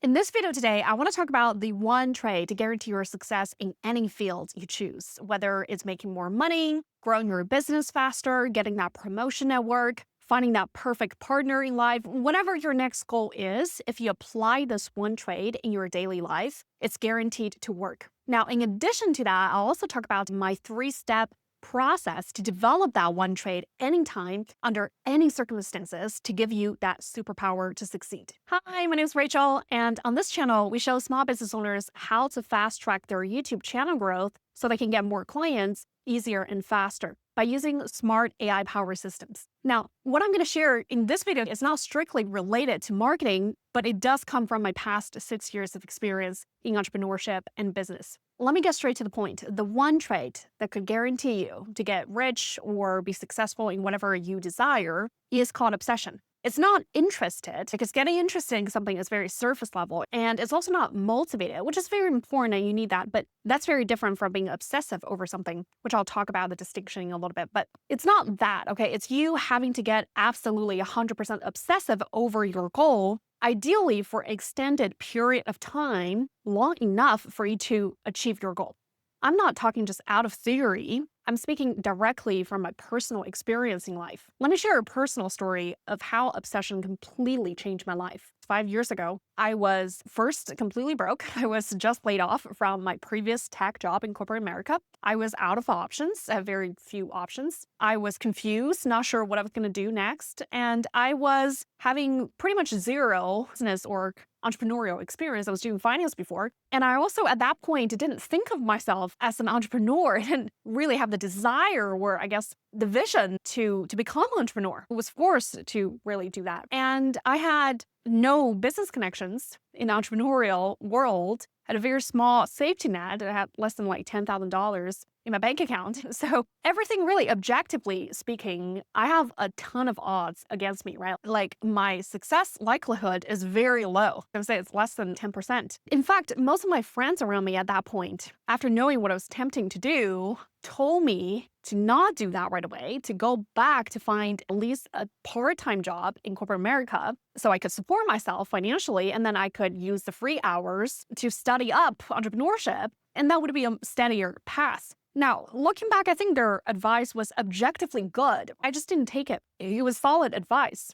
In this video today, I want to talk about the one trade to guarantee your success in any field you choose, whether it's making more money, growing your business faster, getting that promotion at work, finding that perfect partner in life, whatever your next goal is. If you apply this one trade in your daily life, it's guaranteed to work. Now, in addition to that, I'll also talk about my 3-step process to develop that one trade anytime, under any circumstances, to give you that superpower to succeed. Hi, my name is Rachel, and on this channel, we show small business owners how to fast track their YouTube channel growth so they can get more clients easier and faster by using smart AI power systems. Now, what I'm going to share in this video is not strictly related to marketing, but it does come from my past 6 years of experience in entrepreneurship and business. Let me get straight to the point. The one trait that could guarantee you to get rich or be successful in whatever you desire is called obsession. It's not interested, because getting interested in something is very surface level, and it's also not motivated, which is very important and you need that, but that's very different from being obsessive over something, which I'll talk about the distinction in a little bit. But it's not that, okay? It's you having to get absolutely 100% obsessive over your goal, ideally for an extended period of time, long enough for you to achieve your goal. I'm not talking just out of theory. I'm speaking directly from my personal experience in life. Let me share a personal story of how obsession completely changed my life. 5 years ago, I was first completely broke. I was just laid off from my previous tech job in corporate America. I was out of options, I had very few options. I was confused, not sure what I was going to do next. And I was having pretty much zero business or entrepreneurial experience. I was doing finance before. And I also, at that point, didn't think of myself as an entrepreneur. I didn't really have the desire, or I guess the vision to become an entrepreneur. I was forced to really do that. And I had no business connections in the entrepreneurial world. I had a very small safety net. I had less than like $10,000 in my bank account. So everything really, objectively speaking, I have a ton of odds against me, right? Like my success likelihood is very low. I would say it's less than 10%. In fact, most of my friends around me at that point, after knowing what I was attempting to do, told me to not do that right away, to go back to find at least a part-time job in corporate America so I could support myself financially, and then I could use the free hours to study up entrepreneurship, and that would be a steadier path. Now, looking back, I think their advice was objectively good. I just didn't take it. It was solid advice.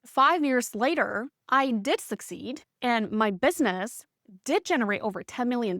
5 years later, I did succeed, and my business did generate over $10 million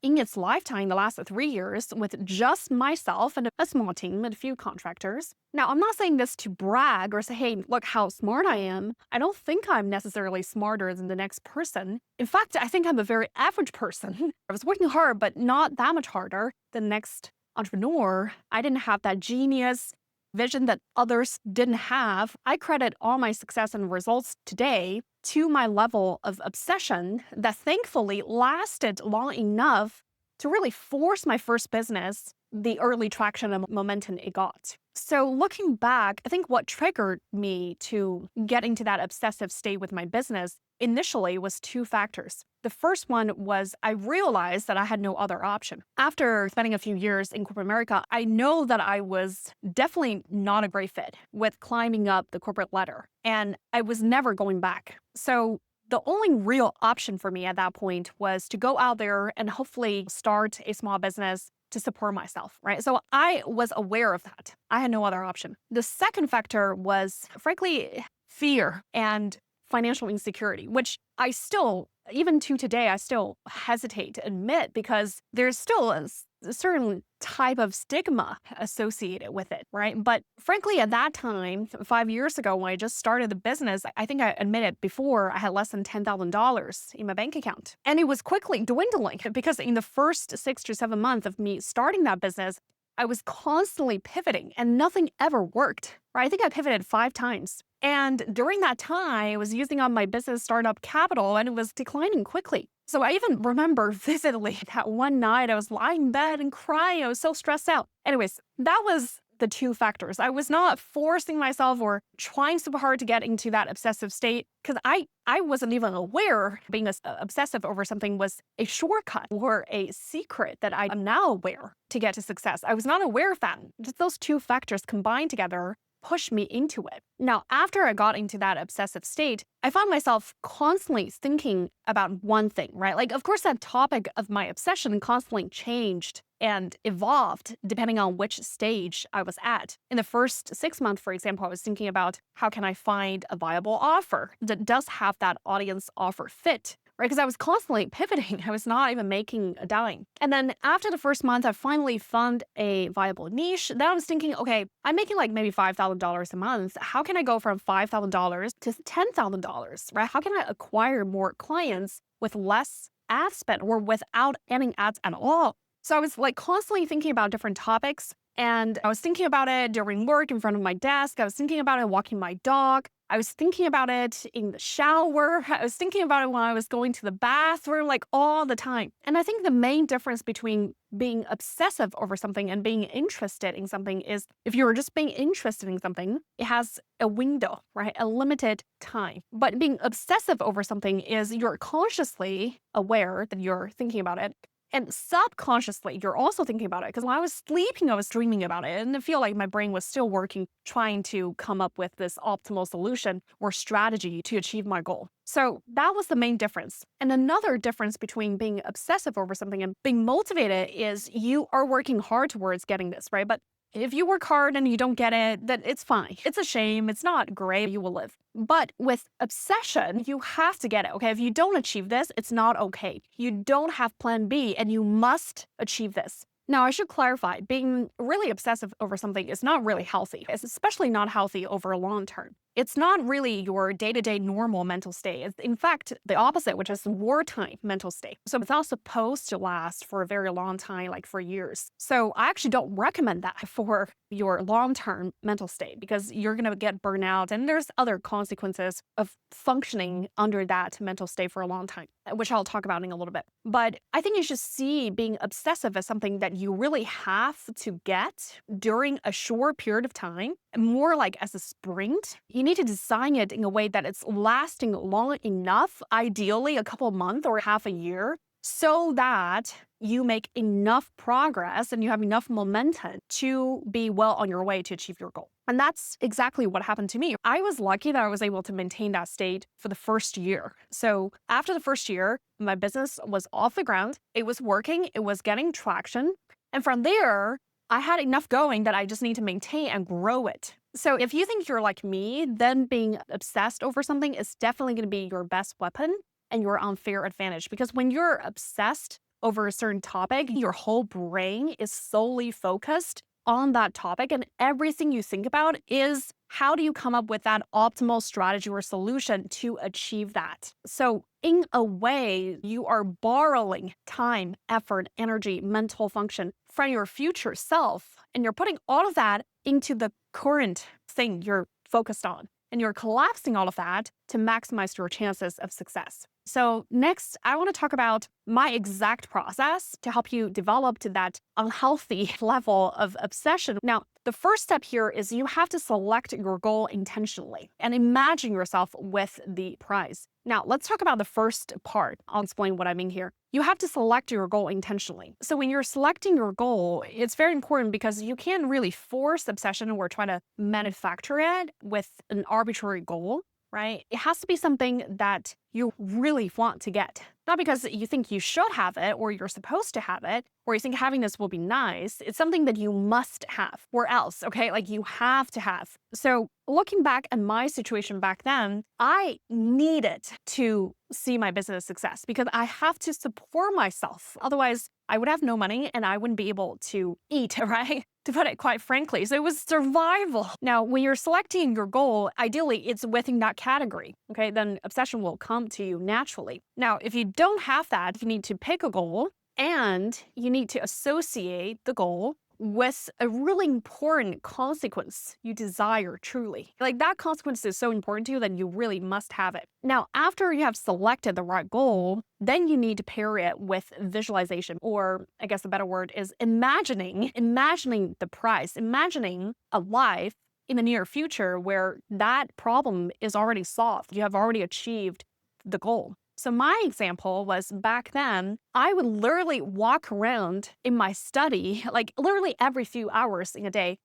in its lifetime the last 3 years with just myself and a small team and a few contractors. Now, I'm not saying this to brag or say, hey, look how smart I am. I don't think I'm necessarily smarter than the next person. In fact, I think I'm a very average person. I was working hard, but not that much harder than the next entrepreneur. I didn't have that genius vision that others didn't have. I credit all my success and results today to my level of obsession that thankfully lasted long enough to really force my first business the early traction and momentum it got. So looking back, I think what triggered me to get into that obsessive state with my business initially was 2 factors. The first one was I realized that I had no other option. After spending a few years in corporate America, I know that I was definitely not a great fit with climbing up the corporate ladder, and I was never going back. So the only real option for me at that point was to go out there and hopefully start a small business to support myself, right? So I was aware of that. I had no other option. The second factor was, frankly, fear and financial insecurity, which I still, even to today, I still hesitate to admit, because there's still a certain type of stigma associated with it, right? But frankly, at that time, 5 years ago, when I just started the business, I think I admitted before, I had less than $10,000 in my bank account. And it was quickly dwindling, because in the first 6 to 7 months of me starting that business, I was constantly pivoting and nothing ever worked, right? I think I pivoted 5 times. And during that time, I was using up my business startup capital, and it was declining quickly. So I even remember vividly that one night I was lying in bed and crying. I was so stressed out. Anyways, that was the 2 factors. I was not forcing myself or trying super hard to get into that obsessive state, because I wasn't even aware being obsessive over something was a shortcut or a secret that I am now aware to get to success. I was not aware of that. Just those 2 factors combined together push me into it. Now, after I got into that obsessive state, I found myself constantly thinking about one thing, right? Like, of course, that topic of my obsession constantly changed and evolved depending on which stage I was at. In the first 6 months, for example, I was thinking about how can I find a viable offer that does have that audience offer fit, right? Because I was constantly pivoting. I was not even making a dime. And then after the first month, I finally found a viable niche. Then I was thinking, okay, I'm making like maybe $5,000 a month. How can I go from $5,000 to $10,000, right? How can I acquire more clients with less ad spend or without any ads at all? So I was like constantly thinking about different topics, and I was thinking about it during work in front of my desk. I was thinking about it walking my dog. I was thinking about it in the shower. I was thinking about it when I was going to the bathroom, like all the time. And I think the main difference between being obsessive over something and being interested in something is if you're just being interested in something, it has a window, right? A limited time. But being obsessive over something is you're consciously aware that you're thinking about it. And subconsciously, you're also thinking about it. Because when I was sleeping, I was dreaming about it. And I feel like my brain was still working, trying to come up with this optimal solution or strategy to achieve my goal. So that was the main difference. And another difference between being obsessive over something and being motivated is you are working hard towards getting this, right? But if you work hard and you don't get it, then it's fine. It's a shame. It's not great. You will live. But with obsession, you have to get it, okay? If you don't achieve this, it's not okay. You don't have plan B and you must achieve this. Now, I should clarify, being really obsessive over something is not really healthy. It's especially not healthy over a long term. It's not really your day-to-day normal mental state. It's in fact the opposite, which is wartime mental state. So it's not supposed to last for a very long time, like for years. So I actually don't recommend that for your long-term mental state because you're going to get burnout and there's other consequences of functioning under that mental state for a long time, which I'll talk about in a little bit. But I think you should see being obsessive as something that you really have to get during a short period of time, more like as a sprint. You need to design it in a way that it's lasting long enough, ideally a couple of months or half a year, so that you make enough progress and you have enough momentum to be well on your way to achieve your goal. And that's exactly what happened to me. I was lucky that I was able to maintain that state for the first year. So after the first year, my business was off the ground. It was working. It was getting traction. And from there, I had enough going that I just need to maintain and grow it. So if you think you're like me, then being obsessed over something is definitely going to be your best weapon and your unfair advantage. Because when you're obsessed over a certain topic, your whole brain is solely focused on that topic. And everything you think about is how do you come up with that optimal strategy or solution to achieve that? So in a way, you are borrowing time, effort, energy, mental function from your future self. And you're putting all of that into the current thing you're focused on. And you're collapsing all of that to maximize your chances of success. So next, I want to talk about my exact process to help you develop to that unhealthy level of obsession. Now, the first step here is you have to select your goal intentionally and imagine yourself with the prize. Now, let's talk about the first part. I'll explain what I mean here. You have to select your goal intentionally. So when you're selecting your goal, it's very important because you can't really force obsession or try to manufacture it with an arbitrary goal, right? It has to be something that you really want to get. Not because you think you should have it or you're supposed to have it or you think having this will be nice. It's something that you must have or else, okay? Like you have to have. So looking back at my situation back then, I needed to see my business success because I have to support myself. Otherwise, I would have no money and I wouldn't be able to eat, right? To put it quite frankly. So it was survival. Now, when you're selecting your goal, ideally it's within that category, okay? Then obsession will come to you naturally. Now, if you don't have that, you need to pick a goal and you need to associate the goal with a really important consequence you desire truly. Like that consequence is so important to you that you really must have it. Now, after you have selected the right goal, then you need to pair it with visualization, or I guess the better word is imagining the prize, imagining a life in the near future where that problem is already solved. You have already achieved the goal. So my example was back then, I would literally walk around in my study, like literally every few hours in a day,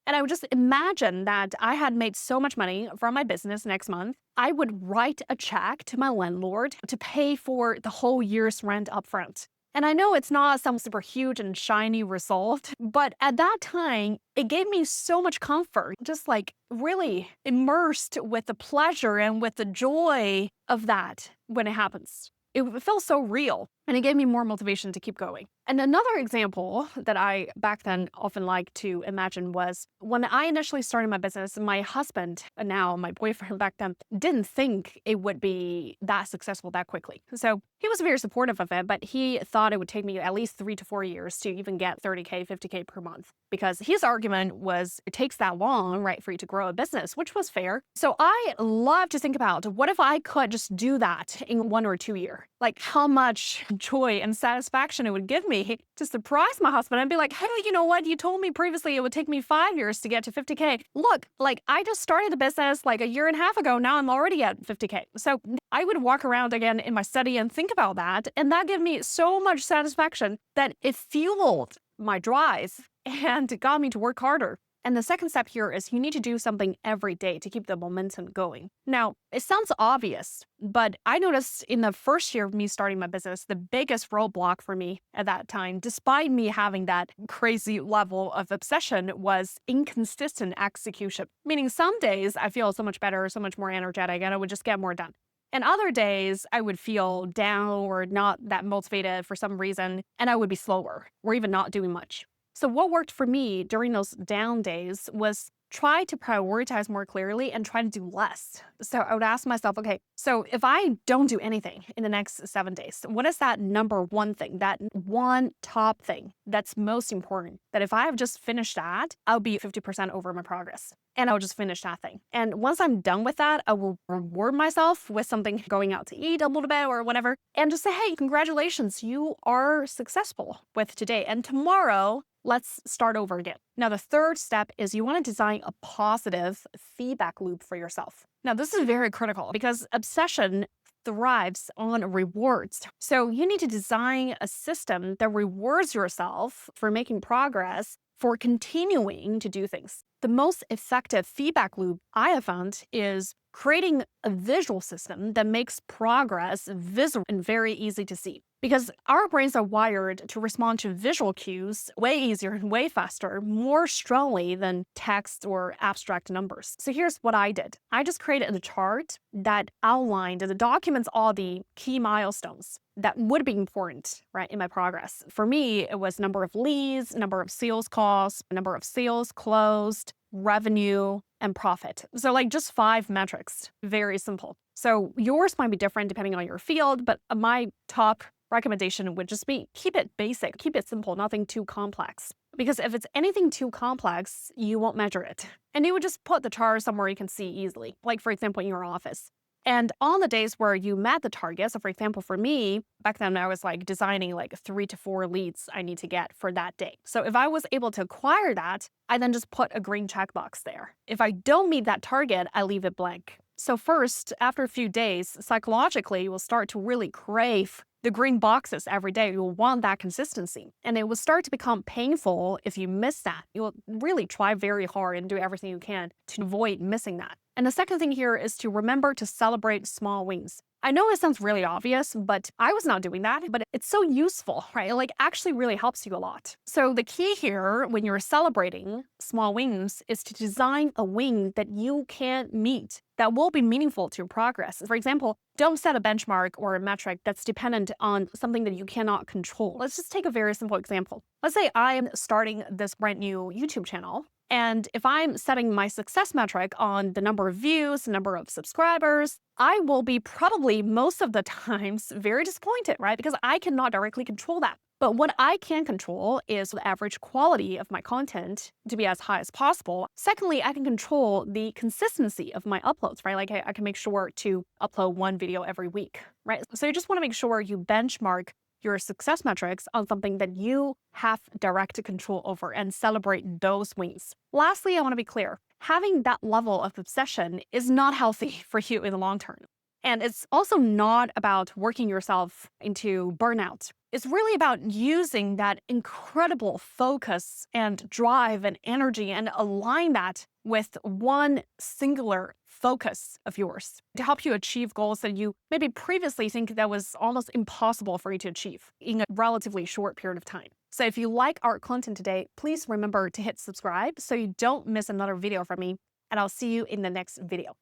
And I would just imagine that I had made so much money from my business next month. I would write a check to my landlord to pay for the whole year's rent upfront. And I know it's not some super huge and shiny result, but at that time, it gave me so much comfort, just like really immersed with the pleasure and with the joy of that when it happens. It felt so real and it gave me more motivation to keep going. And another example that I back then often like to imagine was when I initially started my business, my husband, and now my boyfriend back then, didn't think it would be that successful that quickly. So he was very supportive of it, but he thought it would take me at least 3 to 4 years to even get 30K, 50K per month. Because his argument was it takes that long, right, for you to grow a business, which was fair. So I love to think about what if I could just do that in 1 or 2 years? Like how much joy and satisfaction it would give me to surprise my husband and be like, hey, you know what? You told me previously it would take me 5 years to get to 50K. Look, like I just started the business like a year and a half ago. Now I'm already at 50K. So I would walk around again in my study and think about that. And that gave me so much satisfaction that it fueled my drive and got me to work harder. And the second step here is you need to do something every day to keep the momentum going. Now, it sounds obvious, but I noticed in the first year of me starting my business, the biggest roadblock for me at that time, despite me having that crazy level of obsession, was inconsistent execution. Meaning some days I feel so much better, so much more energetic, and I would just get more done. And other days I would feel down or not that motivated for some reason, and I would be slower or even not doing much. So what worked for me during those down days was try to prioritize more clearly and try to do less. So I would ask myself, okay, so if I don't do anything in the next 7 days, what is that number one thing, that one top thing that's most important? That if I have just finished that, I'll be 50% over my progress. And I'll just finish that thing. And once I'm done with that, I will reward myself with something, going out to eat a little bit or whatever, and just say, hey, congratulations, you are successful with today. And tomorrow, let's start over again. Now, the third step is you want to design a positive feedback loop for yourself. Now, this is very critical because obsession thrives on rewards. So you need to design a system that rewards yourself for making progress, for continuing to do things. The most effective feedback loop I have found is creating a visual system that makes progress visible and very easy to see. Because our brains are wired to respond to visual cues way easier and way faster, more strongly than text or abstract numbers. So here's what I did. I just created a chart that outlined and documents all the key milestones that would be important, right, in my progress. For me, it was number of leads, number of sales calls, number of sales closed, revenue, and profit. So like just 5 metrics, very simple. So yours might be different depending on your field, but my top recommendation would just be keep it basic, keep it simple, nothing too complex. Because if it's anything too complex, you won't measure it. And you would just put the chart somewhere you can see easily, like for example, in your office. And on the days where you met the target, so for example, for me, back then I was like designing like 3 to 4 leads I need to get for that day. So if I was able to acquire that, I then just put a green checkbox there. If I don't meet that target, I leave it blank. So first, after a few days, psychologically, you will start to really crave the green boxes every day. You'll want that consistency. And it will start to become painful if you miss that. You'll really try very hard and do everything you can to avoid missing that. And the second thing here is to remember to celebrate small wins. I know it sounds really obvious, but I was not doing that, but it's so useful, right? It like actually really helps you a lot. So the key here when you're celebrating small wins is to design a win that you can meet that will be meaningful to your progress. For example, don't set a benchmark or a metric that's dependent on something that you cannot control. Let's just take a very simple example. Let's say I am starting this brand new YouTube channel. And if I'm setting my success metric on the number of views, number of subscribers, I will be probably most of the times very disappointed, right? Because I cannot directly control that. But what I can control is the average quality of my content to be as high as possible. Secondly, I can control the consistency of my uploads, right? Like I can make sure to upload 1 video every week, right? So you just want to make sure you benchmark your success metrics on something that you have direct control over and celebrate those wins. Lastly, I want to be clear. Having that level of obsession is not healthy for you in the long term. And it's also not about working yourself into burnout. It's really about using that incredible focus and drive and energy and align that with one singular focus of yours to help you achieve goals that you maybe previously think that was almost impossible for you to achieve in a relatively short period of time. So if you like our content today, please remember to hit subscribe so you don't miss another video from me, and I'll see you in the next video.